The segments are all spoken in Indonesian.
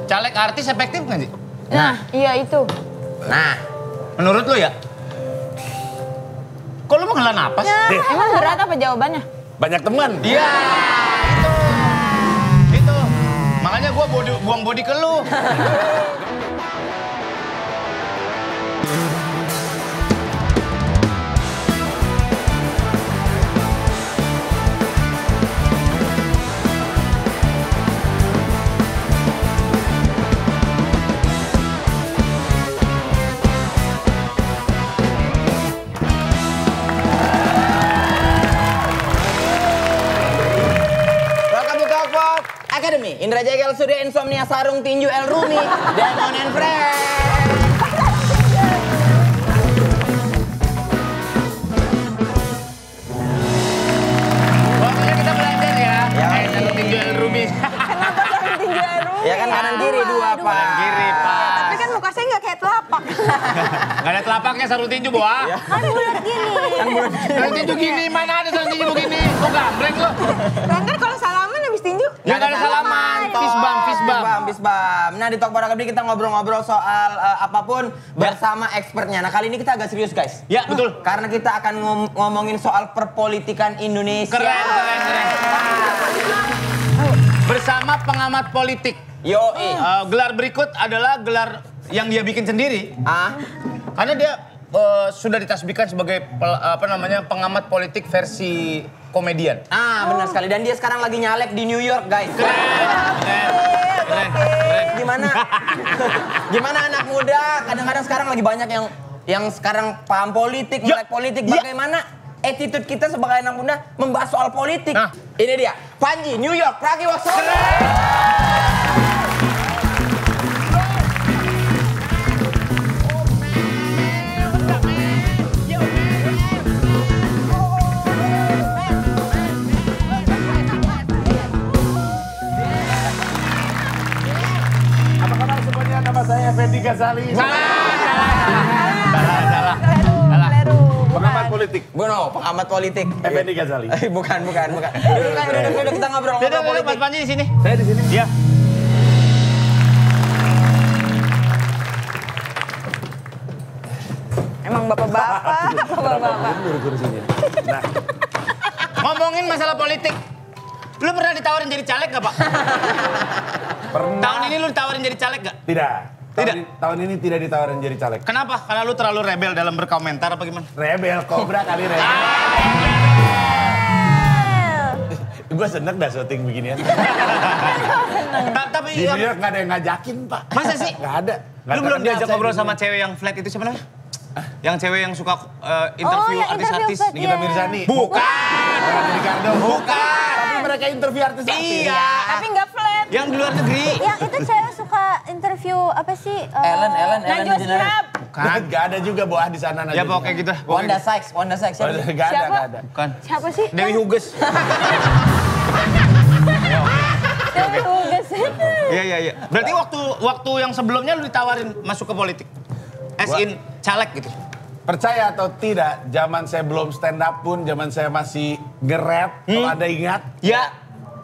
caleg artis efektif nggak sih? Nah, iya itu. Nah, menurut lo ya? Kok lo menghela napas? Emang berat apa jawabannya? Banyak teman. Iya, itu. Makanya gue buang body ke lu. Academy, Indra Jegel, Surya Insomnia, Sarung Tinju, El Rumi, Demon and Friends. Waktunya kita belajar ya. Sarung tinju El Rumi. Kenapa sarung tinju El Rumi? Ya kan kanan kiri dua, Pak. Kanan kiri, Pak. Tapi kan muka saya nggak kayak telapak. Gak ada telapaknya sarung tinju, Boa. Kan bulat gini. Sarung tinju gini, mana ada sarung tinju begini? Kok gambreng lo? Kan kalau salaman habis tinju. Ya gak ada salaman. Fist bump. Nah, di Talk Barang Kebri kita ngobrol-ngobrol soal apapun bersama expertnya. Nah, kali ini kita agak serius, guys. Ya, betul. Karena kita akan ngomongin soal perpolitikan Indonesia. Keren. Bersama pengamat politik. Yoi. Gelar berikut adalah gelar yang dia bikin sendiri. Karena dia sudah ditasbihkan sebagai pengamat politik versi komedian. Benar sekali. Dan dia sekarang lagi nyalek di New York, guys. Keren. Gimana anak muda? Kadang-kadang sekarang lagi banyak yang sekarang paham politik, melek politik. Bagaimana attitude kita sebagai anak muda membahas soal politik? Nah. Ini dia, Panji New York Pragiwaksono. Apa kabar semuanya? Nama saya Effendi Ghazali. Salah. Kleru. Pengamat politik. Pengamat politik. Effendi Ghazali. Bukan. Duduk kita ngobrol Mas politik. Panji di sini. Saya di sini. Iya. Emang bapak-bapak. Nah, Ngomongin masalah politik. Lu pernah ditawarin jadi caleg gak, Pak? pernah. Tahun ini lu ditawarin jadi caleg gak? Tidak. Tidak? Tahun ini tidak ditawarin jadi caleg. Kenapa? Karena lu terlalu rebel dalam berkomentar apa gimana? Rebel, Cobra kali rebel. Gue seneng dah syuting beginian. Tapi Di New York nggak ada yang ngajakin, Pak. Masa sih? Nggak ada. Lu belum diajak ngobrol sama cewek yang flat itu siapa namanya? Yang cewek yang suka interview yang artis-artis. interview Nikita Mirzani. Bukan. Ricardo. Bukan. Tapi mereka interview artis-artis. Iya. Tapi nggak flat. Yang di luar negeri. Yang itu cewek suka interview apa sih? Ellen Najwa Degeneres. Shihab. Kan gak ada juga Boah di sana. Ya pokoknya gitu. Wanda Sykes siapa sih? Gak Siapa? ada. Bukan. Siapa sih? Dewi Huges. Dewi Huges. Iya. Berarti waktu yang sebelumnya lu ditawarin masuk ke politik? As in caleg gitu? Percaya atau tidak, zaman saya belum stand up pun, zaman saya masih nge-rap, kalau Anda ingat. Ya.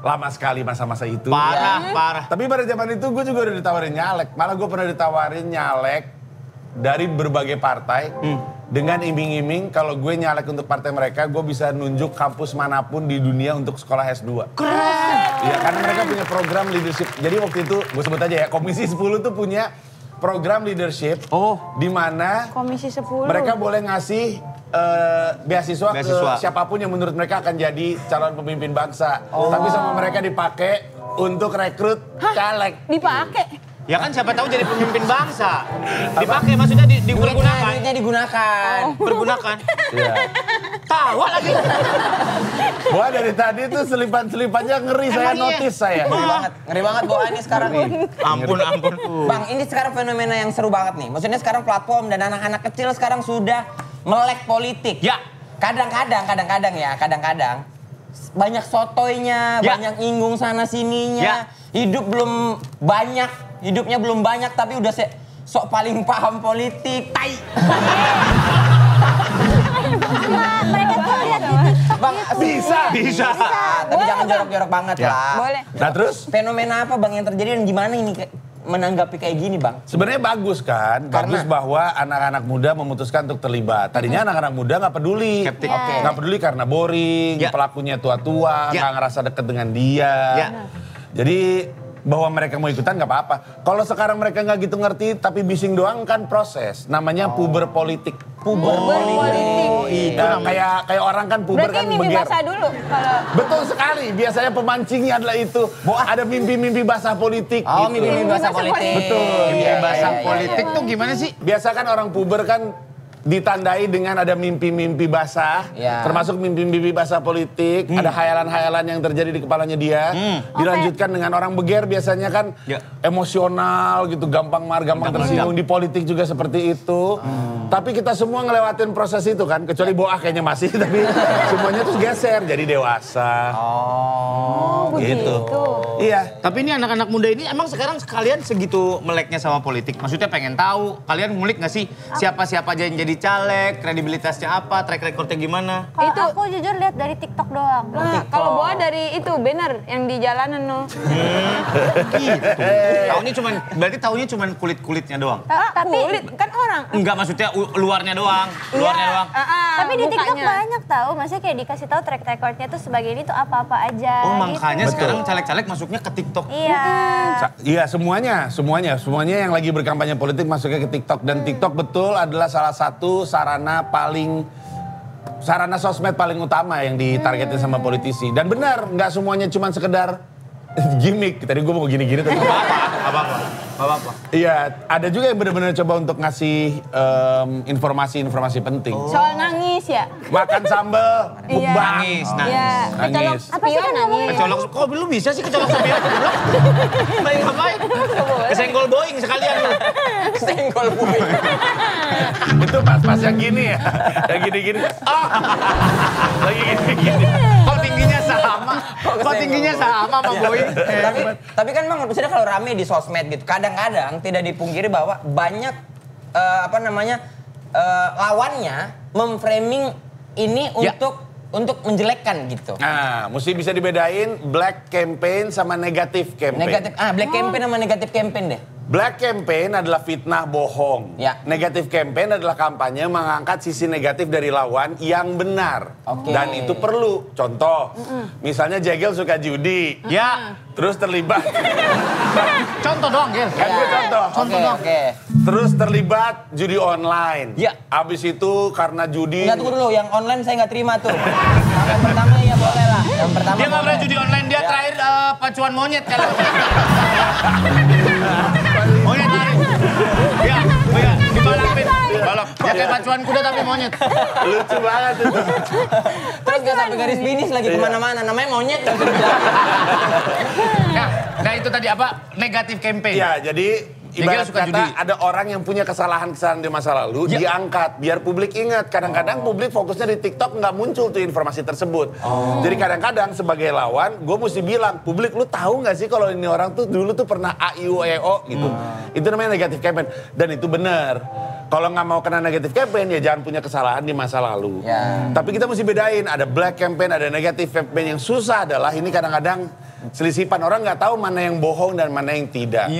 Lama sekali masa-masa itu. Parah. Tapi pada zaman itu gue juga udah ditawarin nyalek. Malah gue pernah ditawarin nyalek dari berbagai partai. Dengan iming-iming kalau gue nyalek untuk partai mereka, gue bisa nunjuk kampus manapun di dunia untuk sekolah S2. Keren. Iya, karena mereka punya program leadership. Jadi waktu itu, gue sebut aja ya, Komisi 10 tuh punya program leadership. Di mana Komisi 10. mereka boleh ngasih beasiswa ke siapapun yang menurut mereka akan jadi calon pemimpin bangsa. Tapi sama mereka dipakai untuk rekrut caleg. Dipakai. Ya kan siapa tahu jadi pemimpin bangsa. Dipakai maksudnya dipergunakan. Duitnya digunakan. Bergunakan. Iya. Tawa lagi. Wah dari tadi tuh selipan-selipannya ngeri saya notice saya. Ngeri banget Boa ini sekarang nih. Ampun. Bang, ini sekarang fenomena yang seru banget nih. Maksudnya sekarang platform dan anak-anak kecil sekarang sudah melek politik. Ya. Kadang-kadang banyak sotoynya, Ya. banyak inggung sana sininya. Ya. Hidupnya belum banyak tapi udah sok paling paham politik. Tai. Mereka tuh lihat di TikTok Bang, gitu. Bisa. Tapi jangan jorok-jorok banget lah. Boleh. Nah terus? Fenomena apa Bang yang terjadi dan gimana ini menanggapi kayak gini, Bang? Sebenarnya bagus kan, bagus bahwa anak-anak muda memutuskan untuk terlibat. Tadinya anak-anak muda nggak peduli, Skeptik. nggak peduli karena boring, Ya. pelakunya tua-tua, Ya. nggak ngerasa deket dengan dia. Ya. Jadi bahwa mereka mau ikutan nggak apa-apa. Kalau sekarang mereka nggak gitu ngerti, tapi bising doang kan proses. Namanya puber politik. Puber politik. Kayak orang kan puber Berarti kan mimpi beger. basah dulu kalau Betul sekali. Biasanya pemancingnya adalah itu. Ada mimpi-mimpi basah politik. Oh, gitu. mimpi-mimpi basah Basah politik. politik. Betul. Mimpi Iya, basah iya, iya. politik tuh gimana sih? Biasa kan orang puber kan ditandai dengan ada mimpi-mimpi basah, Ya. termasuk mimpi-mimpi basah politik, ada hayalan-hayalan yang terjadi di kepalanya dia, dilanjutkan dengan orang beger biasanya kan Ya. emosional gitu, gampang marah, gampang tersinggung. Di politik juga seperti itu. Tapi kita semua ngelewatin proses itu kan, kecuali Boah kayaknya masih, tapi semuanya tuh geser jadi dewasa. Oh, gitu. Iya. Tapi ini anak-anak muda ini emang sekarang kalian segitu meleknya sama politik? Maksudnya pengen tahu, kalian ngulik gak sih siapa-siapa aja yang jadi caleg, kredibilitasnya apa, track recordnya gimana? Kalau Itu- aku jujur lihat dari TikTok doang. Nah, kalau Boa dari itu banner yang di jalanan no. Gitu. Taunya cuman, berarti taunya cuman kulit-kulitnya doang? Tapi Kulit kan orang. Enggak, maksudnya luarnya doang. Luarnya doang. tapi di TikTok mukanya. banyak tahu, maksudnya kayak dikasih tahu track recordnya tuh sebagai ini tuh apa-apa aja. Oh, makanya gitu. sekarang caleg-caleg masuknya ke TikTok. Iya. Iya semuanya yang lagi berkampanye politik masuknya ke TikTok dan TikTok betul adalah salah satu sarana sosmed paling utama yang ditargetin sama politisi. Dan benar, nggak semuanya cuma sekedar gimmick. Tadi gue mau gini-gini tapi Apa-apa. iya, ada juga yang benar-benar coba untuk ngasih informasi-informasi penting. Soal nangis ya. Makan sambal, Iya. mukbang. Nangis, Iya. Nangis. Apa sih kan nangis. Kecolok, kok lu bisa sih kecolok spion? Main ngapain? Kesenggol Boeing sekalian lu. Senggol bui. Itu pas-pas yang gini ya, yang gini-gini. Oh. Lagi gini-gini. Kok tingginya sama? Kok tingginya sama sama Boeing? tapi kan Bang, maksudnya kalau rame di sosmed gitu, kadang-kadang tidak dipungkiri bahwa banyak lawannya memframing ini Ya. untuk menjelekkan gitu. Nah, mesti bisa dibedain black campaign sama negatif campaign. Black campaign sama negatif campaign deh. Black campaign adalah fitnah bohong. Ya. Negatif campaign adalah kampanye mengangkat sisi negatif dari lawan yang benar. Oke. Dan itu perlu. Contoh, misalnya Jegel suka judi. Ya, Terus terlibat. contoh doang, Gil. Kan gue contoh. Oke. Terus terlibat judi online. Ya. Abis itu karena judi. Enggak, tunggu dulu, yang online saya nggak terima tuh. Yang pertama ya boleh lah. Yang pertama Dia nggak pernah boleh. judi online, dia terakhir pacuan monyet kalau. Monyet lari. Ya, dibalapin. Balap. Dia kayak pacuan kuda tapi monyet. Lucu banget itu. Terus nggak sampai garis finish lagi kemana-mana. Namanya monyet. Nah, itu tadi apa? Negatif campaign. Ya, jadi Jegel ibarat suka kata judi. ada orang yang punya kesalahan-kesalahan di masa lalu diangkat biar publik ingat. Kadang-kadang publik fokusnya di TikTok nggak muncul tuh informasi tersebut. Jadi kadang-kadang sebagai lawan gue mesti bilang, publik lu tahu nggak sih kalau ini orang tuh dulu tuh pernah AIUEO gitu. Itu namanya negatif campaign dan itu benar. Kalau nggak mau kena negatif campaign ya jangan punya kesalahan di masa lalu. Ya. Tapi kita mesti bedain, ada black campaign, ada negatif campaign. Yang susah adalah ini kadang-kadang selisipan, orang nggak tahu mana yang bohong dan mana yang tidak.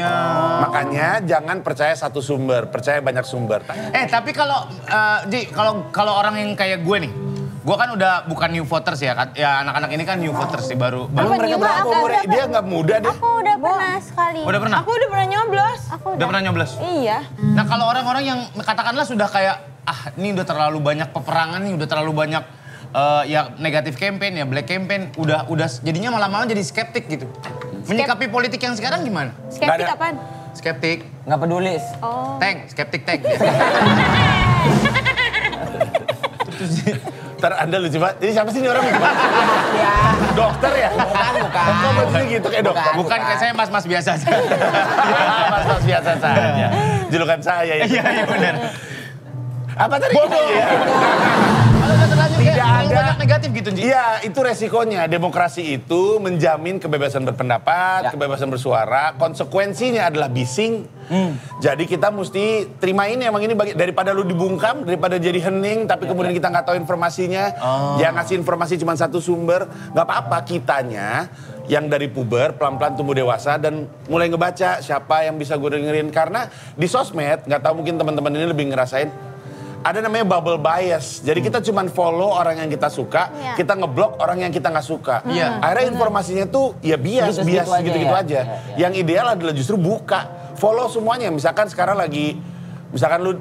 Makanya jangan percaya satu sumber, percaya banyak sumber. Tapi kalau kalau orang yang kayak gue nih, gue kan udah bukan new voters ya, ya anak-anak ini kan new voters sih baru. Emang mereka berapa umurnya? Dia nggak muda deh. Aku udah pernah sekali. Udah pernah? Aku udah pernah nyoblos. Aku Udah pernah nyoblos? Iya. Nah kalau orang-orang yang katakanlah sudah kayak, ini udah terlalu banyak peperangan nih, udah terlalu banyak ya negatif campaign, ya black campaign, udah jadinya malah-malah jadi skeptik gitu. Menyikapi politik yang sekarang gimana? Skeptik Nggak ada. apaan? Skeptik, Nggak peduli. Oh. tank, skeptik tank. Ntar Anda lucu banget. Ini siapa sih ini orang lucu banget? Ya. Dokter ya? Bukan. Kok bajunya gitu kayak dokter? Bukan kayak saya mas-mas biasa aja. Mas-mas biasa saja. Julukan saya ya. Iya benar. Apa tadi? Bodoh. Iya. Kalau udah terlanjur Tidak kayak terlalu ada. banyak negatif gitu, Ji. Iya, itu resikonya. Demokrasi itu menjamin kebebasan berpendapat, Ya. kebebasan bersuara. Konsekuensinya adalah bising. Jadi kita mesti terima ini, emang ini daripada lu dibungkam, daripada jadi hening, tapi kemudian kita nggak tahu informasinya. Jangan ngasih informasi cuma satu sumber. Nggak apa-apa, kitanya yang dari puber pelan-pelan tumbuh dewasa dan mulai ngebaca siapa yang bisa gue dengerin. Karena di sosmed, nggak tahu mungkin teman-teman ini lebih ngerasain, ada namanya bubble bias. Jadi kita cuman follow orang yang kita suka, kita ngeblok orang yang kita nggak suka. Akhirnya informasinya tuh ya bias gitu-gitu aja. Yang ideal adalah justru buka, follow semuanya. Misalkan sekarang lagi, misalkan lu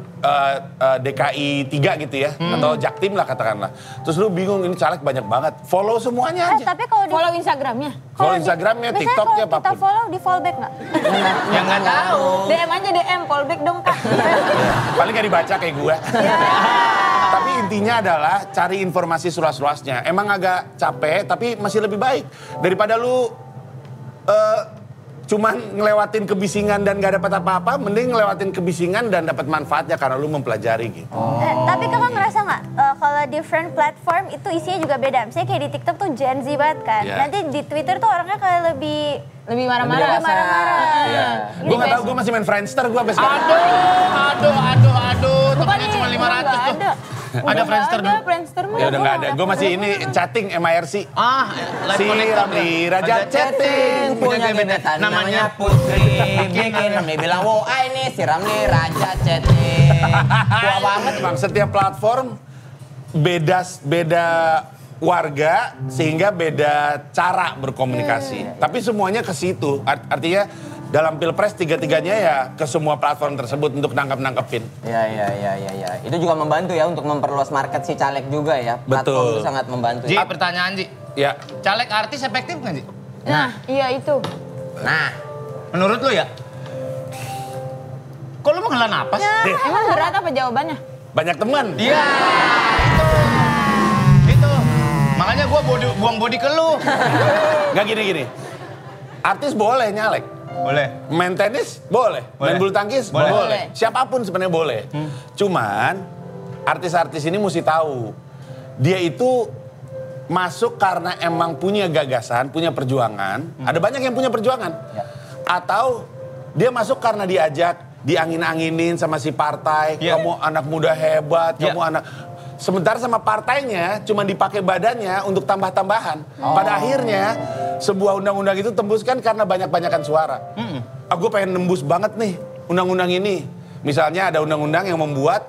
DKI 3 gitu ya, atau Jaktim lah katakanlah. Terus lu bingung ini caleg banyak banget, follow semuanya aja. Tapi kalau Follow Instagramnya. Follow Instagramnya, TikToknya, apapun. Kita apapun. follow, di fallback nggak? Ya nggak tahu. DM aja DM, fallback dong Kak. Paling gak dibaca kayak gue. Tapi intinya adalah cari informasi seluas-luasnya. Emang agak capek, tapi masih lebih baik daripada lu cuman ngelewatin kebisingan dan gak dapat apa-apa, mending ngelewatin kebisingan dan dapat manfaatnya karena lu mempelajari gitu. Tapi kakak ngerasa nggak kalau different platform itu isinya juga beda? Misalnya kayak di TikTok tuh Gen Z banget kan. Nanti di Twitter tuh orangnya kayak lebih marah-marah. Gue gak tau, gue masih main Friendster gue sampai sekarang. Aduh. Temennya cuma 500 tuh. Ada Friendster dulu. Friendster mah. Ya udah gak ada, gue masih ini chatting MIRC. Live Si connector. Ramli Raja Chatting. Punya gebetan namanya Putri. Bikin Ramli bilang, wow ini si Ramli Raja Chatting. Tua banget. Bang, setiap platform beda warga sehingga beda cara berkomunikasi. Tapi semuanya ke situ. Artinya dalam Pilpres tiga-tiganya ya ke semua platform tersebut untuk nangkep-nangkepin. Ya. Itu juga membantu ya untuk memperluas market si caleg juga ya. Platform Betul. itu sangat membantu. Ji, pertanyaan Ji. Ya. Caleg artis efektif nggak Ji? Nah, iya itu. Nah, Menurut lu ya? Kok lu menghela napas? Emang berat apa jawabannya? Banyak teman. Iya, itu. Makanya gua buang body ke lu. Gak gini-gini. Artis boleh nyalek. Boleh. Main tenis boleh. Main bulu tangkis Boleh. boleh. Siapapun sebenarnya boleh. Cuman artis-artis ini mesti tahu. Dia itu masuk karena emang punya gagasan, punya perjuangan. Ada banyak yang punya perjuangan. Atau dia masuk karena diajak, diangin-anginin sama si partai. Kamu anak muda hebat, kamu anak... Sementara sama partainya cuma dipakai badannya untuk tambah-tambahan. Pada akhirnya sebuah undang-undang itu tembuskan karena banyak-banyakan suara. Aku pengen nembus banget nih undang-undang ini. Misalnya ada undang-undang yang membuat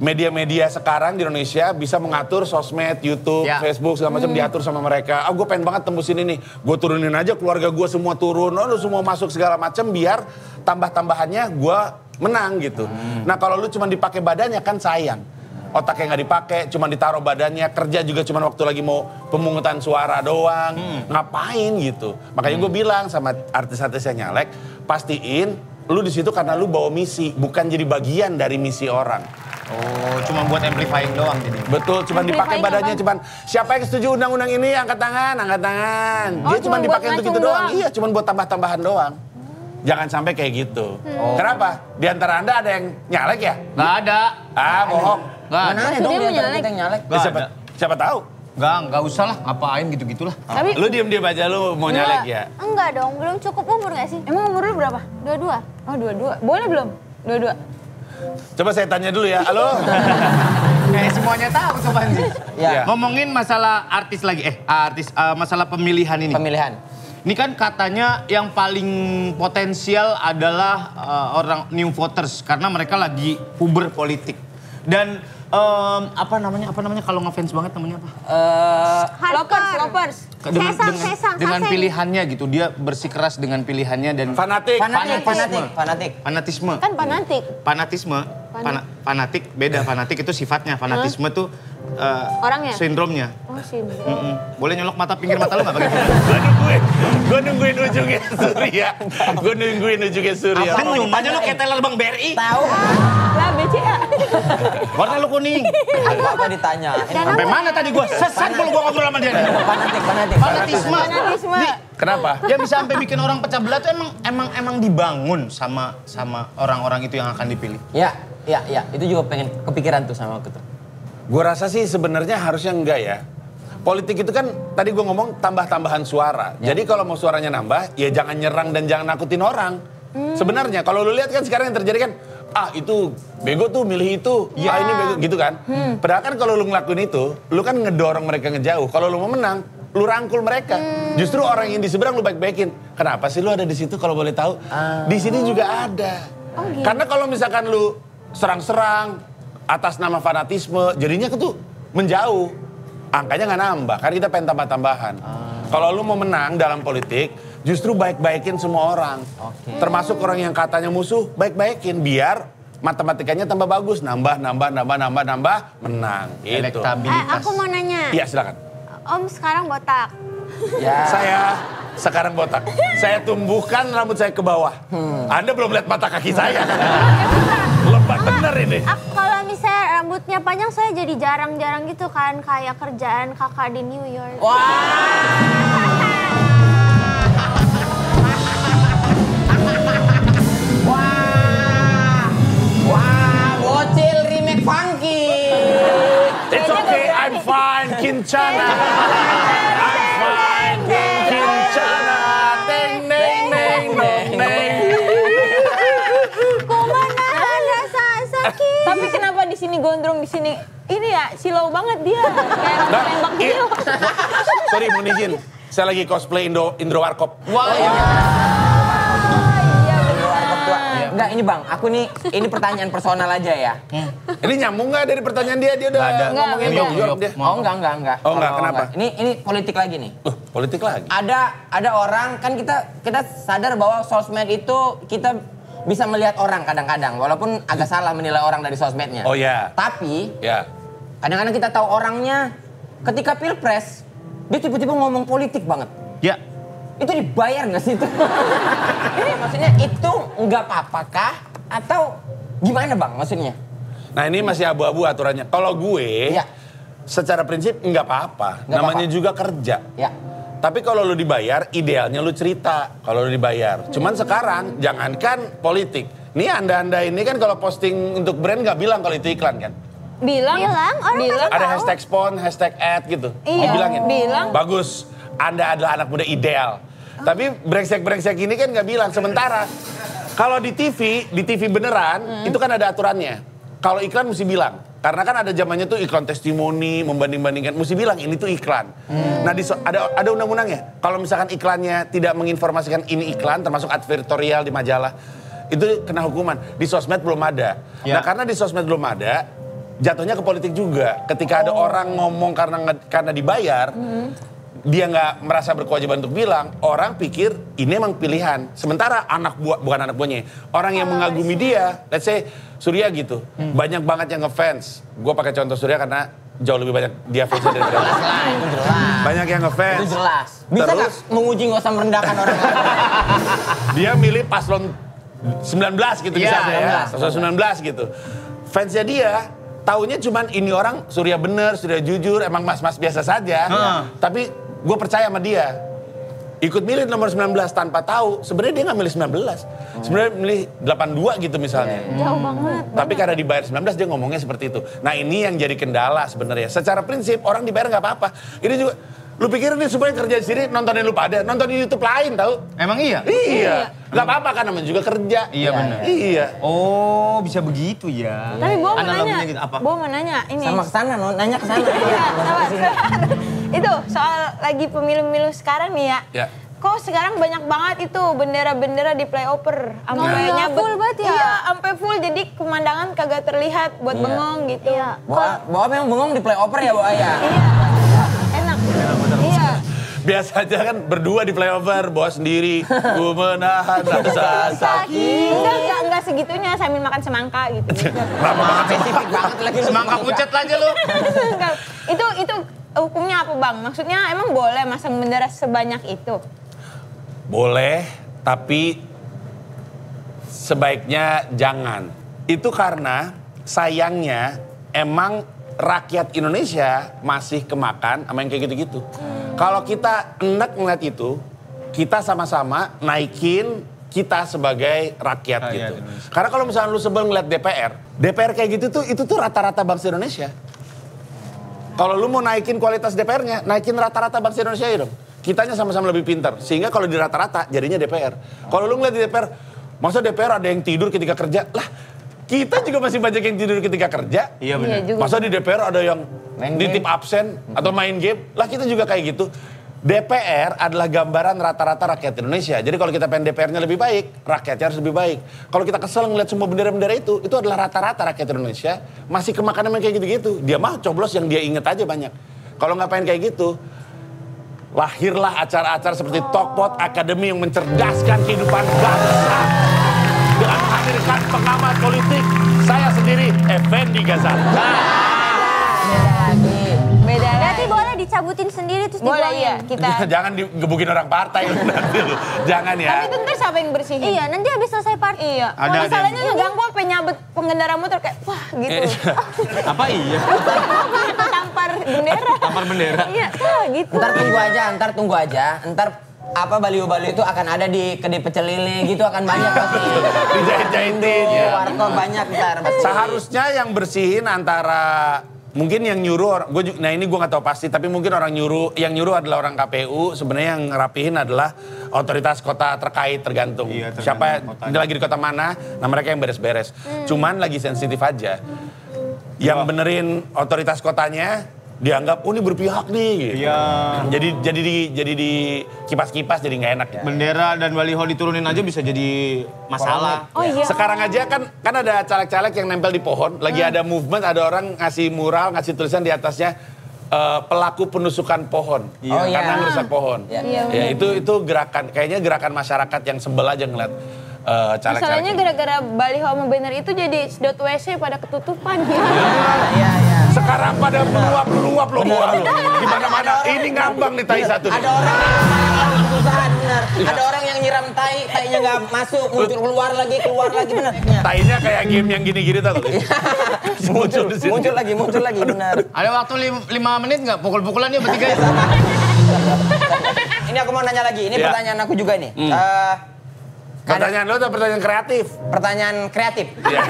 media-media sekarang di Indonesia bisa mengatur sosmed, YouTube, Facebook, segala macam diatur sama mereka. Gue pengen banget tembusin ini. Gue turunin aja keluarga gue semua turun, lu semua masuk segala macam biar tambah-tambahannya gue menang gitu. Nah kalau lu cuma dipakai badannya kan sayang. Otaknya nggak dipakai, cuma ditaruh badannya, kerja juga cuma waktu lagi mau pemungutan suara doang, ngapain gitu. Makanya gue bilang sama artis-artis yang nyalek, pastiin lu di situ karena lu bawa misi, bukan jadi bagian dari misi orang. Oh, cuma buat amplifying doang jadi. Betul, cuma dipakai badannya, cuman siapa yang setuju undang-undang ini angkat tangan, angkat tangan. Dia cuma dipakai untuk itu doang. Iya, cuma buat tambah-tambahan doang. Jangan sampai kayak gitu. Kenapa? Di antara Anda ada yang nyalek ya? Nggak ada. Bohong. Nggak ada. mana ada dong di antara kita yang nyalek? Nggak Siapa, ada. siapa tahu? Nggak usah lah, ngapain gitu-gitulah. Tapi Lu diem-diem aja lu mau nyalek ya? Enggak dong, belum cukup umur nggak sih? emang umur lu berapa? Dua-dua. Oh, 22. Boleh belum? 22. Coba saya tanya dulu ya. Halo? Kayak semuanya tahu sobat sih. Ya. Ngomongin masalah artis lagi, masalah pemilihan ini. Pemilihan. Ini kan katanya yang paling potensial adalah orang new voters karena mereka lagi puber politik. Dan apa namanya kalau ngefans banget namanya apa? Lovers. Dengan pilihannya gitu, dia bersikeras dengan pilihannya dan Fanatik. fanatisme. Kan fanatik. Fanatik beda, fanatik itu sifatnya, fanatisme tuh Orangnya? sindromnya. Oh, sindrom. Boleh nyolok pinggir mata lu nggak pakai? Gue nungguin ujungnya Surya. Senyum aja lu kayak teller Bang BRI. Tahu. Lah, BCA. Warna lu kuning. Apa ditanya? Sampai mana tadi gua? Sesat kalau gua ngobrol sama dia. Fanatisme. Fanatisme. Kenapa? Yang bisa sampai bikin orang pecah belah tuh emang dibangun sama orang-orang itu yang akan dipilih. Ya. Itu juga pengen kepikiran tuh sama aku tuh. Gue rasa sih sebenarnya harusnya enggak ya. Politik itu kan tadi gue ngomong tambah-tambahan suara. Jadi kalau mau suaranya nambah, ya jangan nyerang dan jangan nakutin orang. Sebenarnya kalau lu lihat kan sekarang yang terjadi kan, itu bego tuh milih itu, ini bego gitu kan. Padahal kan kalau lu ngelakuin itu, lu kan ngedorong mereka ngejauh. Kalau lu mau menang, lu rangkul mereka. Justru orang yang di seberang lu baik-baikin. Kenapa sih lu ada di situ kalau boleh tahu? Di sini juga ada. Gitu. Karena kalau misalkan lu serang-serang atas nama fanatisme, jadinya tuh menjauh. Angkanya nggak nambah, kan kita pengen tambah-tambahan. Kalau lu mau menang dalam politik, justru baik-baikin semua orang. Termasuk orang yang katanya musuh, baik-baikin. Biar matematikanya tambah bagus. Nambah, menang. Gitu. Elektabilitas. Aku mau nanya. Iya, silakan. Om sekarang botak. Ya. Saya sekarang botak. Saya tumbuhkan rambut saya ke bawah. Anda belum lihat mata kaki saya. Lebat bener ini. Kalau misalnya rambutnya panjang saya jadi jarang-jarang gitu kan. Kayak kerjaan kakak di New York. Wah, bocil remake funky. It's okay, I'm fine, Kincana. I'm fine, Kincana. Teng, neng, neng, neng, neng. Kumana rasa sakit. Tapi kenapa di sini gondrong, di sini ini ya silau banget dia. Kayak Nah, tembak gitu. Sorry, mohon izin. Saya lagi cosplay Indro Warkop. Wah, iya. Enggak, ini Bang, aku nih, ini pertanyaan personal aja ya. Ini nyambung nggak dari pertanyaan dia? Dia udah Nggak ada. ngomongin Nggak, New York nggak. dia. Oh enggak. Oh, enggak, Oh, kenapa? Ini politik lagi nih. Politik lagi. Ada orang, kan kita sadar bahwa sosmed itu kita bisa melihat orang kadang-kadang. Walaupun agak salah menilai orang dari sosmednya. Oh ya. Tapi, Ya. kadang-kadang kita tahu orangnya ketika pilpres, dia tiba-tiba ngomong politik banget. Ya. Itu dibayar nggak sih itu? Ini maksudnya itu nggak apa-apa kah? Atau gimana Bang maksudnya? Nah ini masih abu-abu aturannya. Kalau gue, Iya. secara prinsip nggak apa-apa. Nggak Namanya apa-apa. juga kerja. Ya. Tapi kalau lu dibayar, idealnya lu cerita kalau lu dibayar. Cuman sekarang, jangankan politik. Nih anda-anda ini kan kalau posting untuk brand nggak bilang kalau itu iklan kan? Bilang Orang bilang. Ada hashtag spon, hashtag ad gitu. Iya, Dibilangin. bilang. Bagus, Anda adalah anak muda ideal. Tapi brengsek-brengsek ini kan nggak bilang. Sementara kalau di TV beneran, itu kan ada aturannya. Kalau iklan mesti bilang. Karena kan ada zamannya tuh iklan testimoni, membanding-bandingkan. Mesti bilang ini tuh iklan. Nah ada undang-undangnya. Kalau misalkan iklannya tidak menginformasikan ini iklan, termasuk advertorial di majalah, itu kena hukuman. Di sosmed belum ada. Ya. Nah karena di sosmed belum ada, jatuhnya ke politik juga. Ketika ada orang ngomong karena dibayar, dia nggak merasa berkewajiban untuk bilang, orang pikir ini emang pilihan. Sementara bukan anak buahnya, orang yang mengagumi dia, let's say Surya gitu, banyak banget yang ngefans. Gue pakai contoh Surya karena jauh lebih banyak dia fansnya daripada gue. Itu jelas. Banyak yang ngefans. Itu jelas. Bisa nggak Terus? menguji nggak usah merendahkan orang? Dia milih paslon 19 gitu Iya, misalnya ya. 19. Paslon 19 gitu. Fansnya dia, taunya cuman ini orang Surya bener, Surya jujur, emang mas-mas biasa saja. Tapi gue percaya sama dia. Ikut milih nomor 19 tanpa tahu, sebenarnya dia nggak milih 19. Sebenarnya milih 82 gitu misalnya. Jauh banget. Tapi karena dibayar 19 dia ngomongnya seperti itu. Nah ini yang jadi kendala sebenarnya. Secara prinsip orang dibayar nggak apa-apa. Ini juga, lu pikir nih supaya kerja di sini nontonin lu pada, nontonin YouTube lain tahu? Emang iya? Iya, nggak apa-apa kan namanya juga kerja. Iya benar. Iya. Oh, bisa begitu ya. Tapi Bo mau Analoginya nanya. gitu, apa? Bo mau nanya ini. Sama kesana, nanya kesana. Iya, sabar. Itu soal lagi pemilu-pemilu sekarang nih ya. Ya. Kok sekarang banyak banget itu bendera-bendera di playover. Sampai Iya, nyabet. full banget ya. Iya, sampai full jadi pemandangan kagak terlihat buat Iya. bengong gitu. Iya. Bawa memang bengong di playover ya, Bawa ya? Iya. Enak. Iya. Biasa aja kan berdua di flyover, bawa sendiri. Ku menahan rasa sakit. Enggak segitunya sambil makan semangka gitu. Lama banget. Spesifik banget lagi. Semangka pucat aja lu. Enggak. Itu hukumnya apa Bang? Maksudnya emang boleh masang bendera sebanyak itu? Boleh, tapi sebaiknya jangan. Itu karena sayangnya emang rakyat Indonesia masih kemakan sama yang kayak gitu-gitu. Kalau kita enek ngeliat itu, kita sama-sama naikin kita sebagai rakyat gitu. Indonesia. Karena kalau misalnya lu sebel ngeliat DPR kayak gitu tuh, itu tuh rata-rata bangsa Indonesia. Kalau lu mau naikin kualitas DPR-nya, naikin rata-rata bangsa Indonesia ya dong. Kitanya sama-sama lebih pintar. Sehingga kalau di rata-rata jadinya DPR. Kalau lu ngeliat di DPR, masa DPR ada yang tidur ketika kerja? Lah, kita juga masih banyak yang tidur ketika kerja. Iya benar. Iya juga. Masa di DPR ada yang Main nitip game. absen atau main game? Lah kita juga kayak gitu. DPR adalah gambaran rata-rata rakyat Indonesia. Jadi kalau kita pengen DPR-nya lebih baik, rakyatnya harus lebih baik. Kalau kita kesel ngeliat semua bendera-bendera itu adalah rata-rata rakyat Indonesia masih kemakanan yang kayak gitu-gitu. Dia mah coblos yang dia inget aja banyak. Kalau nggak pengen kayak gitu, lahirlah acara-acara seperti Talkpot Academy yang mencerdaskan kehidupan bangsa. Dengan menghadirkan pengamat politik, saya sendiri, Effendi Ghazali. Beda. Berarti boleh dicabutin sendiri terus Boleh dibuangin. iya kita. Jangan digebukin orang partai nanti lu. Jangan ya. Tapi itu ntar siapa yang bersihin? Iya, nanti habis selesai party. Iya. Ada Kalau misalnya yang- ngeganggu apa nyabet pengendara motor kayak wah gitu. Apa iya? Tampar bendera. Tampar bendera. Iya, gitu. Ntar tunggu aja. Ntar apa baliho-baliho itu akan ada di kedai pecel lele gitu akan banyak pasti. Dijahit-jahitin ya. Warkop banyak ntar pasti. Seharusnya yang bersihin antara mungkin yang nyuruh, nah ini gue nggak tahu pasti, tapi mungkin yang nyuruh adalah orang KPU. Sebenarnya yang ngerapihin adalah otoritas kota terkait, tergantung. Iya, tergantung Siapa kotanya. lagi di kota mana, nah mereka yang beres-beres. Cuman lagi sensitif aja. Yang benerin otoritas kotanya dianggap ini berpihak nih. Gitu. Iya. Jadi di kipas-kipas jadi nggak enak ya. Bendera dan baliho diturunin aja bisa jadi masalah. Oh iya. Sekarang aja kan ada caleg-caleg yang nempel di pohon. Lagi ada movement, ada orang ngasih mural, ngasih tulisan di atasnya pelaku penusukan pohon. Oh, iya. Karena ngerusak pohon. Iya. Ya, itu gerakan, kayaknya gerakan masyarakat yang sebel aja ngeliat caleg-caleg. Masalahnya ini. gara-gara baliho sama banner itu jadi sedot WC pada ketutupan. Iya. Sekarang pada meluap loh. Di mana-mana. Ini ngambang nih tai satu. Ada orang yang kesusahan benar. Ada orang yang nyiram tainya nggak masuk, muncul keluar lagi benar. Tainya kayak game yang gini-gini tau. Muncul di sini. Muncul lagi benar. Ada waktu 5 menit nggak pukul-pukulan dia bertiga? Ini aku mau nanya lagi. Ini Ya. pertanyaan aku juga nih. Pertanyaan lo atau pertanyaan kreatif? Pertanyaan kreatif. Iya.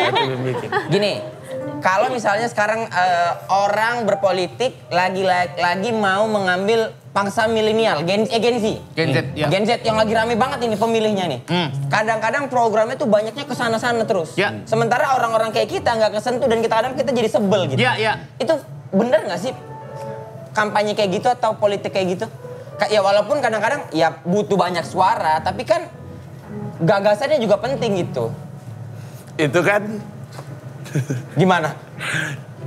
Itu yang bikin. Gini, kalau misalnya sekarang orang berpolitik lagi mau mengambil pangsa milenial, Gen Z. Gen Z, ya. Gen Z yang lagi rame banget ini pemilihnya nih. Kadang-kadang programnya tuh banyaknya kesana-sana terus. Ya. Sementara orang-orang kayak kita nggak kesentuh dan kadang kita jadi sebel gitu. Iya. Itu bener nggak sih kampanye kayak gitu atau politik kayak gitu? Ya walaupun kadang-kadang ya butuh banyak suara, tapi kan gagasannya juga penting gitu. Itu kan. Gimana?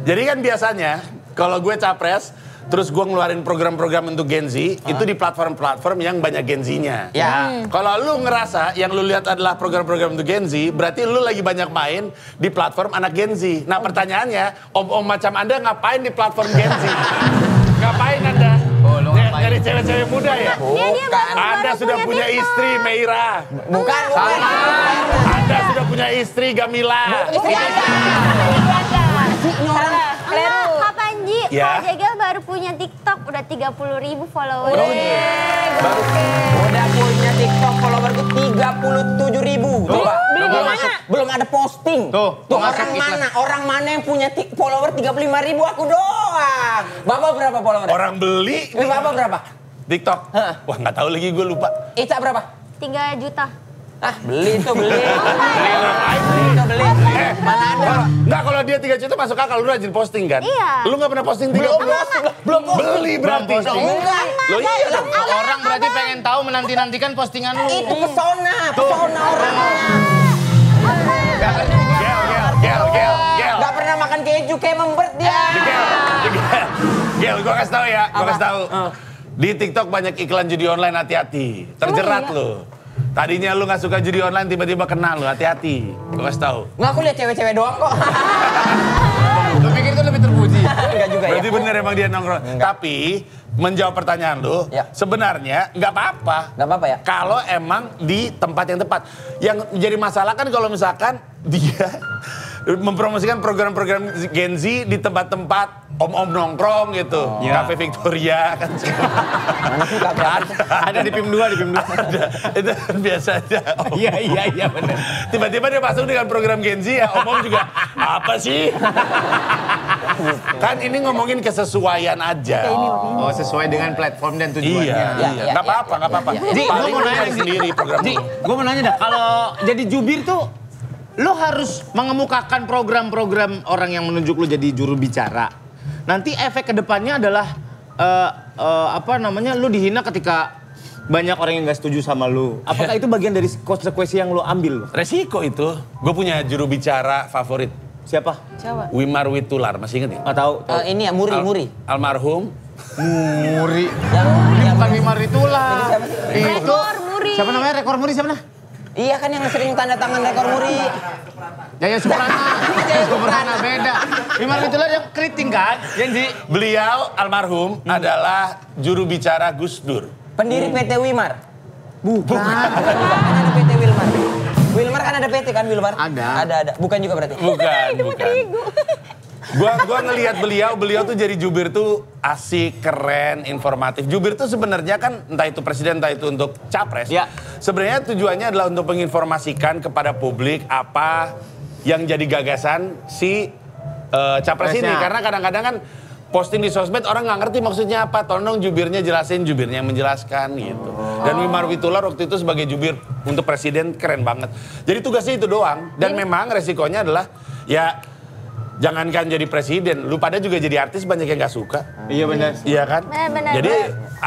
Jadi kan biasanya kalau gue capres, terus gue ngeluarin program-program untuk Gen Z, itu di platform-platform yang banyak Gen Z-nya. Ya. Kalau lu ngerasa yang lu lihat adalah program-program untuk Gen Z, berarti lu lagi banyak main di platform anak Gen Z. Nah pertanyaannya, om-om macam Anda ngapain di platform Gen Z? Ngapain Anda? Oh, lu ngapain? Dari cewek-cewek muda ya? Dia baru Anda sudah punya TikTok. istri, Meira. Bukan. Anda sudah punya istri, Gamila. Enggak, Kak Panji, Ya. Kak Jegel baru punya TikTok, udah 30.000 followers. Udah punya TikTok followerku 37.000. Coba. Beli di mana? Belum ada posting. Tuh, orang masuk mana? Orang mana yang punya follower 35.000? Aku doang. Bapak berapa follower? Orang beli Bapak berapa? TikTok. Hah. Wah nggak tahu lagi gue lupa. Ica berapa? 3 juta. Ah, beli itu beli. Beli. Mana ada? Enggak, kalau dia 3 juta masuk akal, lu rajin posting kan? Iya. Lu nggak pernah posting 30? Belum posting. Beli berarti. Enggak. Lo iya dong. Orang berarti pengen tahu menanti-nantikan postingan lu. Itu pesona orang. Gel. Gak pernah makan keju kayak membert dia. Gel, gua kasih tahu ya, gua kasih tahu. Di TikTok banyak iklan judi online, hati-hati. Terjerat lu. Tadinya lu nggak suka judi online, tiba-tiba kenal lu, hati-hati. Gua kasih tahu. Nggak, aku lihat cewek-cewek doang kok. Lu pikir itu lebih terpuji? Enggak juga ya. Berarti bener emang dia nongkrong. Tapi menjawab pertanyaan lu, Ya. sebenarnya nggak apa-apa. Nggak apa-apa ya? Kalau emang di tempat yang tepat. Yang jadi masalah kan kalau misalkan dia mempromosikan program-program Gen Z di tempat-tempat om-om nongkrong gitu. Ya. Cafe Victoria kan. Mana sih Kak? Ada di PIM 2, di PIM 2. Ada. Itu kan biasa aja. Om. Iya benar. Tiba-tiba dia masuk dengan program Gen Z ya, om-om juga apa sih? Kan ini ngomongin kesesuaian aja. Oh, sesuai dengan platform dan tujuannya. Iya. Nggak apa-apa, nggak apa-apa. Ji, gua Paling mau lu nanya cari Ji. sendiri program Ji, lu. gue mau nanya dah, kalau jadi jubir tuh, lo harus mengemukakan program-program orang yang menunjuk lo jadi juru bicara. Nanti efek kedepannya adalah lu dihina ketika banyak orang yang gak setuju sama lu. Apakah itu bagian dari konsekuensi yang lu ambil? Resiko itu. Gue punya juru bicara favorit. Siapa? Wimar Witular, masih inget ya? Nggak tahu. Ini ya Muri. Almarhum. Muri. Yang Bukan Wimar Witular. Siapa sih? Itu. Siapa namanya? Rekor Muri siapa nah? Iya kan yang sering tanda tangan rekor Muri. Jaya Suprana beda. Wimar Witular yang keriting kan? Janji. Beliau almarhum adalah juru bicara Gus Dur. Pendiri PT Wimar. Bukan. Kan ada PT Wilmar. Wilmar kan ada PT kan Wilmar? Ada. Bukan juga berarti? Bukan. Gua ngelihat beliau tuh jadi jubir tuh asik, keren, informatif. Jubir tuh sebenarnya kan entah itu presiden, entah itu untuk capres. Ya. Sebenarnya tujuannya adalah untuk menginformasikan kepada publik apa yang jadi gagasan si capres ini. Karena kadang-kadang kan posting di sosmed orang nggak ngerti maksudnya apa. Tolong jubirnya jelasin, jubirnya yang menjelaskan gitu. Dan Wimar Witular waktu itu sebagai jubir untuk presiden keren banget. Jadi tugasnya itu doang. Dan memang resikonya adalah ya jangankan jadi presiden, lu pada juga jadi artis banyak yang nggak suka. Iya benar. Iya kan? Benar.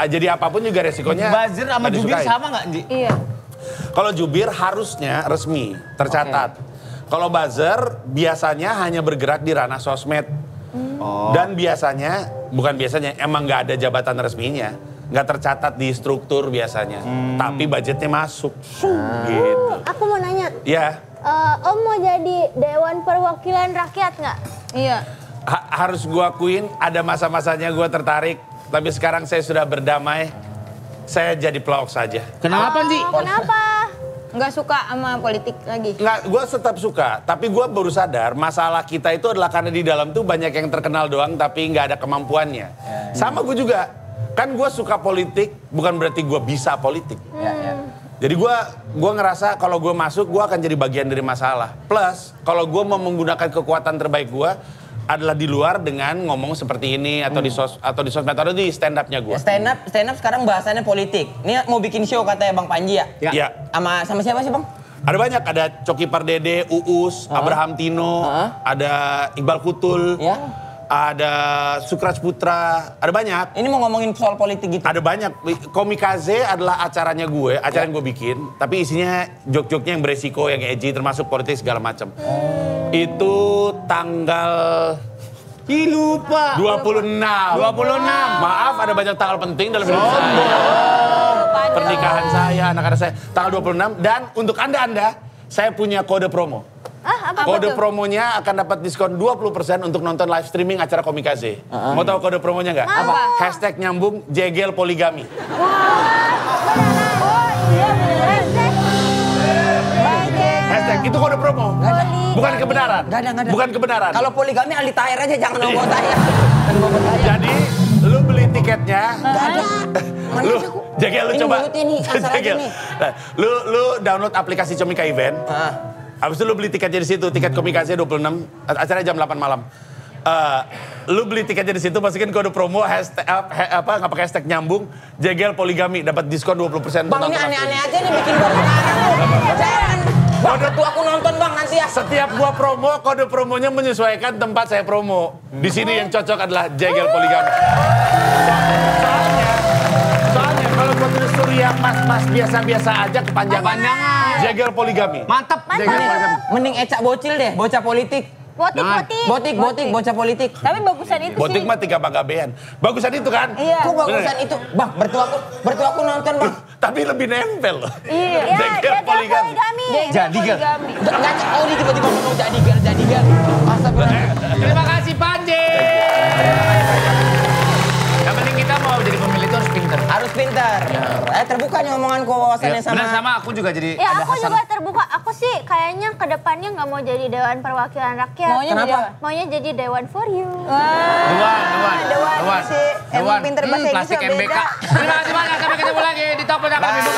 Jadi apapun juga resikonya. Buzzer sama jubir sama nggak, Ji? Iya. Kalau jubir harusnya resmi, tercatat. Kalau buzzer biasanya hanya bergerak di ranah sosmed. Dan emang nggak ada jabatan resminya. Nggak tercatat di struktur biasanya. Tapi budgetnya masuk. Gitu. Aku mau nanya. Ya. Om mau jadi Dewan Perwakilan Rakyat nggak? Iya. Harus gua akuin ada masa-masanya gua tertarik. Tapi sekarang saya sudah berdamai. Saya jadi pelawak saja. Kenapa, Ji? Kenapa? Nggak suka sama politik lagi. Nggak, gue tetap suka. Tapi gue baru sadar masalah kita itu adalah karena di dalam tuh banyak yang terkenal doang tapi nggak ada kemampuannya. Sama gue juga. Kan gue suka politik bukan berarti gue bisa politik. Jadi gue ngerasa kalau gue masuk gue akan jadi bagian dari masalah. Plus kalau gue mau menggunakan kekuatan terbaik gue adalah di luar dengan ngomong seperti ini atau di sosmed atau di stand up-nya gue. Stand up sekarang bahasannya politik. Ini mau bikin show katanya Bang Panji ya? Iya. Sama siapa sih Bang? Ada banyak, ada Coki Pardede, Uus, Abraham Tino, ada Iqbal Kutul, ada Sukraj Putra, ada banyak. Ini mau ngomongin soal politik gitu? Ada banyak. Komikaze adalah acaranya gue, acara yang gue bikin. Tapi isinya jok-joknya yang beresiko, yang edgy, termasuk politik segala macam. Itu tanggal... lupa. 26. Maaf, ada banyak tanggal penting dalam hidup saya. Pernikahan saya, anak-anak saya. Tanggal 26. Dan untuk Anda, saya punya kode promo. Kode promonya akan dapat diskon 20% untuk nonton live streaming acara Komikaze. Mau tahu kode promonya nggak? Apa? Hashtag nyambung jegel poligami. Hashtag itu kode promo. Bukan kebenaran. Nggak ada. Bukan kebenaran. Kalau poligami Aldi Tahir aja jangan ngomong saya. Jadi lu beli tiketnya. Nggak ada. Lu jegel lu Ini coba. mulutnya nih, asal aja nih. Nah, lu download aplikasi Comika Event. Habis itu lu beli tiketnya di situ, tiket Komikaze 26, acaranya jam 8 malam. Lu beli tiketnya di situ, masukin kode promo hashtag nggak pakai hashtag nyambung, jegel poligami dapat diskon 20%. Bang ini aneh-aneh aja nih bikin gua sekarang. Jangan. Kode tuh aku nonton Bang nanti ya. Setiap gua promo, kode promonya menyesuaikan tempat saya promo. Di sini yang cocok adalah jegel poligami. Soalnya kalau gua tulis story yang mas-mas biasa-biasa aja kepanjangan. Jegel poligami. Mantap. Jegel poligami. Mending Eca bocil deh, bocah politik. Botik, bocah politik. Tapi bagusan itu Botik sih. mah 3 bagabean. Bagusan itu kan? Iya. Kok bagusan itu? Bang, bertuaku nonton Bang. Tapi lebih nempel loh. Iya. Jegel poligami. Jadi gak? Oh ini tiba-tiba ngomong jadi gak. Astagfirullah. Terima kasih Panji. Yang penting kita mau jadi pemilih itu harus pinter. Harus pintar. Terbuka nih omonganku wawasannya sama. Benar sama aku juga jadi Ya ada aku Hasan. juga terbuka. Aku sih kayaknya ke depannya nggak mau jadi Dewan Perwakilan Rakyat. Maunya jadi Kenapa? apa? Maunya jadi Dewan for You. Dewan sih. Emang pinter bahasa Inggris plastik beda. MBK. Terima kasih banyak, sampai ketemu lagi di Top Ledakan Minggu.